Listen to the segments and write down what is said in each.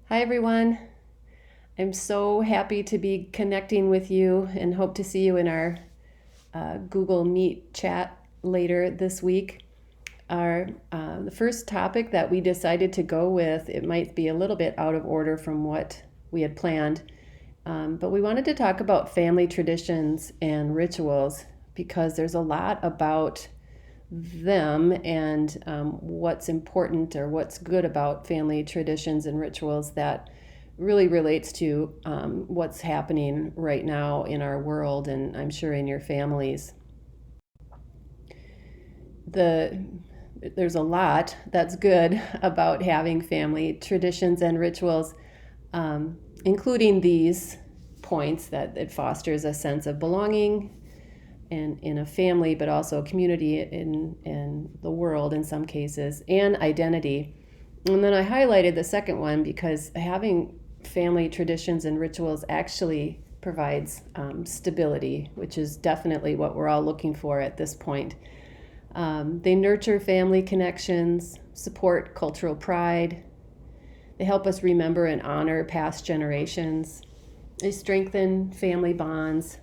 Hi, everyone. I'm so happy to be connecting with you and hope to see you in our Google Meet chat later this week. The first topic that we decided to go with, it might be a little bit out of order from what we had planned, but we wanted to talk about family traditions and rituals because there's a lot about them and what's important or what's good about family traditions and rituals that really relates to what's happening right now in our world and I'm sure in your families. The There's a lot that's good about having family traditions and rituals, including these points that it fosters a sense of belonging and in a family, but also a community in the world in some cases, and identity. And then I highlighted the second one because having family traditions and rituals actually provides stability, which is definitely what we're all looking for at this point. They nurture family connections, support cultural pride, they help us remember and honor past generations, they strengthen family bonds,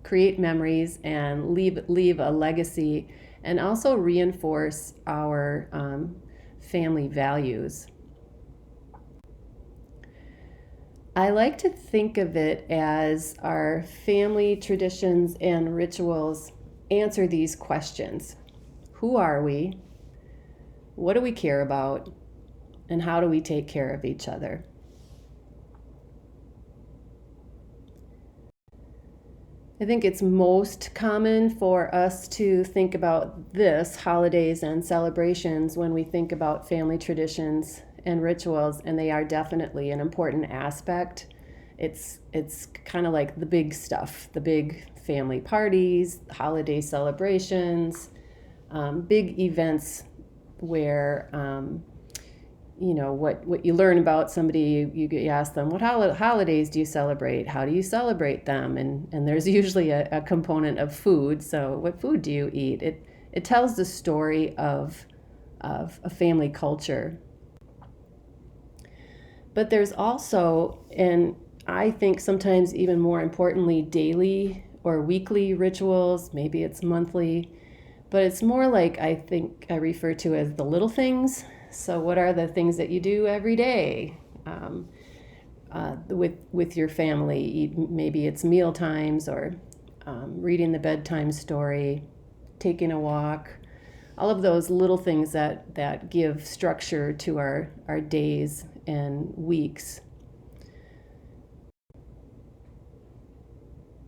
create memories, and leave a legacy, and also reinforce our family values. I like to think of it as our family traditions and rituals answer these questions. Who are we? What do we care about? And how do we take care of each other? I think it's most common for us to think about this holidays and celebrations when we think about family traditions and rituals, and they are definitely an important aspect. It's kind of like the big stuff, the big family parties, holiday celebrations, big events where what you learn about somebody, you ask them, what holidays do you celebrate, how do you celebrate them, and there's usually a component of food. So what food do you eat? It tells the story of a family culture. But there's also, and I think sometimes even more importantly, daily or weekly rituals. Maybe it's monthly, but it's more like, I think I refer to as the little things. So what are the things that you do every day with your family? Maybe it's meal times or reading the bedtime story, taking a walk, all of those little things that give structure to our days and weeks.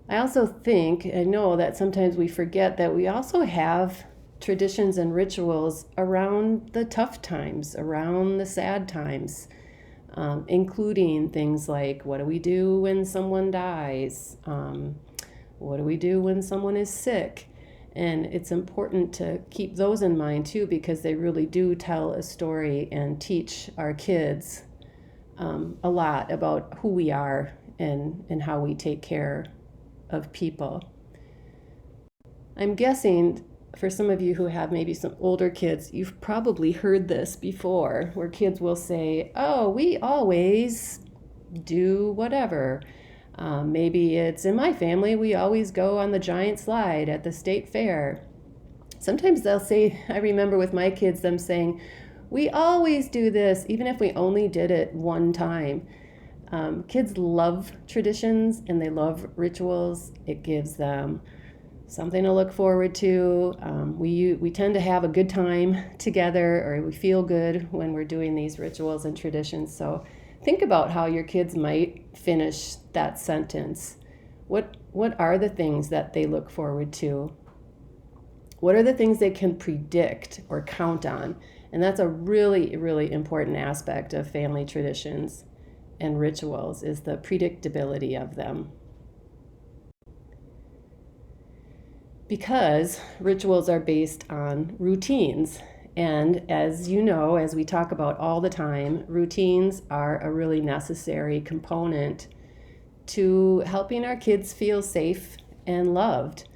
I also think, I know that sometimes we forget that we also have traditions and rituals around the tough times, around the sad times, including things like what do we do when someone dies? What do we do when someone is sick? And it's important to keep those in mind too, because they really do tell a story and teach our kids a lot about who we are and how we take care of people. I'm guessing for some of you who have maybe some older kids, you've probably heard this before, where kids will say, oh, we always do whatever. Maybe it's in my family, we always go on the giant slide at the state fair. Sometimes they'll say, I remember with my kids, them saying, we always do this, even if we only did it one time. Kids love traditions and they love rituals. It gives them something to look forward to. We tend to have a good time together, or we feel good when we're doing these rituals and traditions. So think about how your kids might finish that sentence. What are the things that they look forward to? What are the things they can predict or count on? And that's a really, really important aspect of family traditions and rituals, is the predictability of them. Because rituals are based on routines. And as you know, as we talk about all the time, routines are a really necessary component to helping our kids feel safe and loved.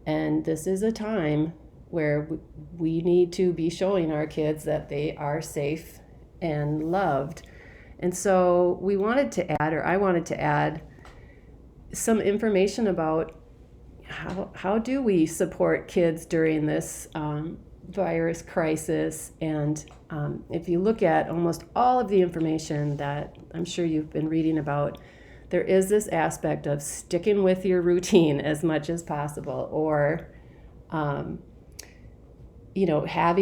And this is a time where we need to be showing our kids that they are safe and loved. And so we wanted to add, or I wanted to add, some information about how do we support kids during this virus crisis. And if you look at almost all of the information that I'm sure you've been reading about, there is this aspect of sticking with your routine as much as possible, or having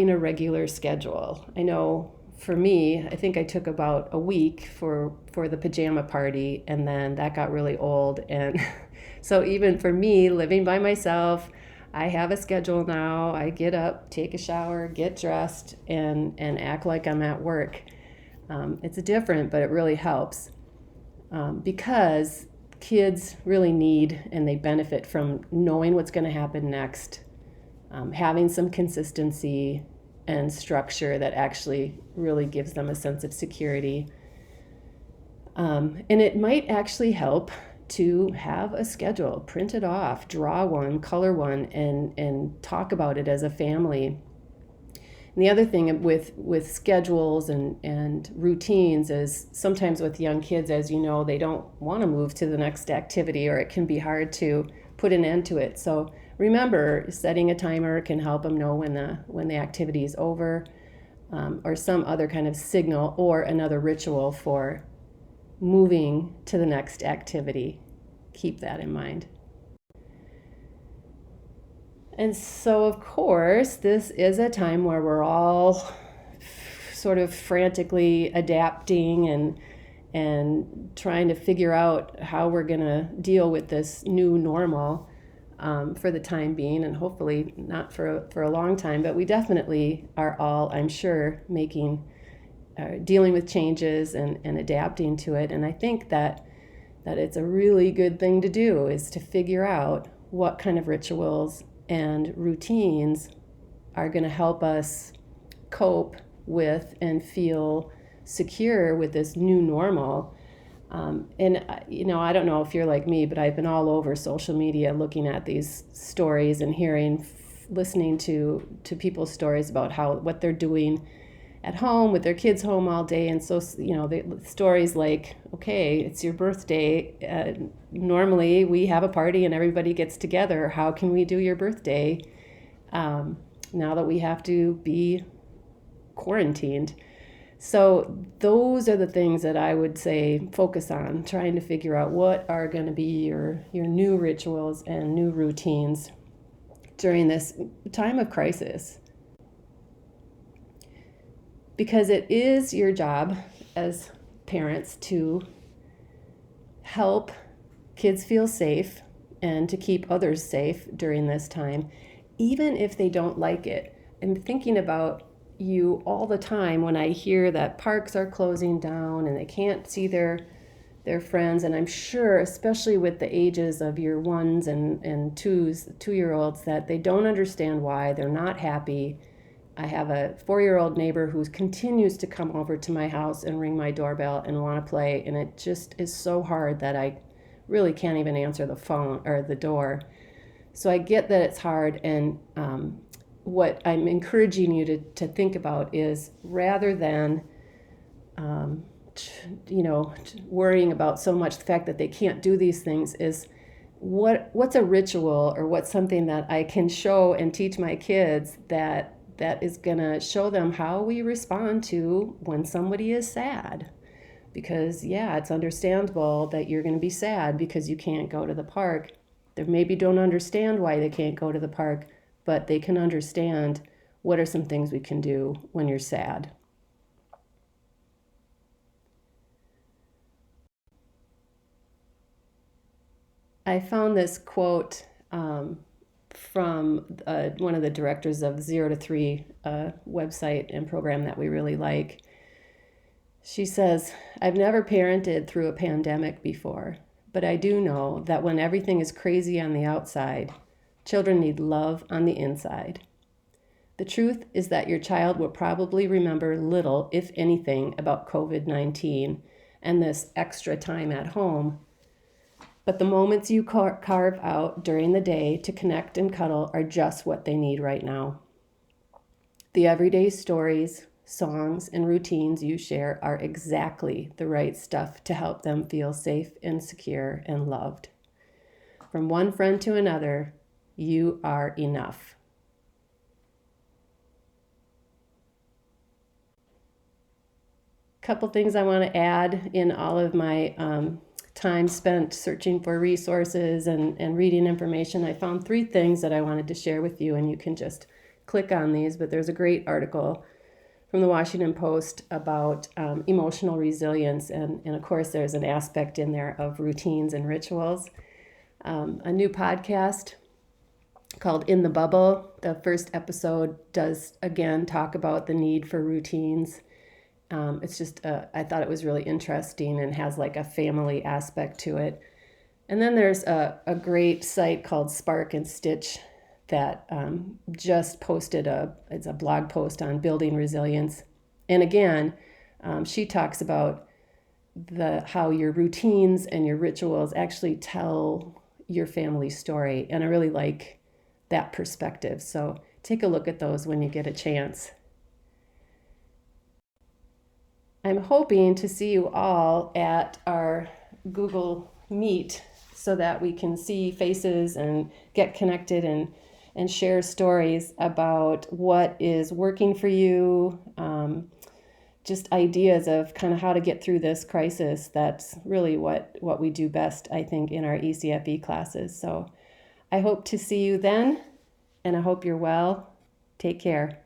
a regular schedule. I know for me, I think I took about a week for the pajama party, and then that got really old. And so even for me, living by myself, I have a schedule now. I get up, take a shower, get dressed, and act like I'm at work. It's different, but it really helps because kids really need and they benefit from knowing what's going to happen next, having some consistency and structure that actually really gives them a sense of security. And it might actually help to have a schedule, print it off, draw one, color one, and talk about it as a family. And the other thing with schedules and routines is sometimes with young kids, as you know, they don't want to move to the next activity, or it can be hard to put an end to it. So remember, setting a timer can help them know when the activity is over, or some other kind of signal or another ritual for moving to the next activity. Keep that in mind. And so, of course, this is a time where we're all sort of frantically adapting and trying to figure out how we're going to deal with this new normal for the time being, and hopefully not for a long time. But we definitely are all, I'm sure, dealing with changes and adapting to it. And I think that it's a really good thing to do, is to figure out what kind of rituals and routines are going to help us cope with and feel secure with this new normal. I don't know if you're like me, but I've been all over social media looking at these stories and listening to people's stories about what they're doing at home with their kids home all day. And so, the stories like, okay, it's your birthday. Normally we have a party and everybody gets together. How can we do your birthday now that we have to be quarantined? So those are the things that I would say focus on, trying to figure out what are going to be your new rituals and new routines during this time of crisis. Because it is your job as parents to help kids feel safe and to keep others safe during this time, even if they don't like it. I'm thinking about you all the time when I hear that parks are closing down and they can't see their friends. And I'm sure, especially with the ages of your 1s and 2-year-olds, that they don't understand why. They're not happy. I have a 4-year-old neighbor who continues to come over to my house and ring my doorbell and want to play. And it just is so hard that I really can't even answer the phone or the door. So I get that it's hard. And what I'm encouraging you to think about is, rather than, worrying about so much the fact that they can't do these things, is what's a ritual, or what's something that I can show and teach my kids that is going to show them how we respond to when somebody is sad. Because, yeah, it's understandable that you're going to be sad because you can't go to the park. They maybe don't understand why they can't go to the park, but they can understand what are some things we can do when you're sad. I found this quote from one of the directors of 0 to 3 website and program that we really like. She says, "I've never parented through a pandemic before, but I do know that when everything is crazy on the outside, children need love on the inside. The truth is that your child will probably remember little, if anything, about COVID-19 and this extra time at home. But the moments you carve out during the day to connect and cuddle are just what they need right now. The everyday stories, songs, and routines you share are exactly the right stuff to help them feel safe and secure and loved. From one friend to another, you are enough. Couple things I want to add in all of my time spent searching for resources and reading information. I found 3 things that I wanted to share with you, and you can just click on these. But there's a great article from the Washington Post about emotional resilience. And of course, there's an aspect in there of routines and rituals. A new podcast called In the Bubble. The first episode does, again, talk about the need for routines. It's just, I thought it was really interesting and has like a family aspect to it. And then there's a great site called Spark and Stitch that just posted it's a blog post on building resilience. And again, she talks about how your routines and your rituals actually tell your family story. And I really like that perspective. So take a look at those when you get a chance. I'm hoping to see you all at our Google Meet so that we can see faces and get connected and share stories about what is working for you, just ideas of kind of how to get through this crisis. That's really what we do best, I think, in our ECFE classes. So I hope to see you then, and I hope you're well. Take care.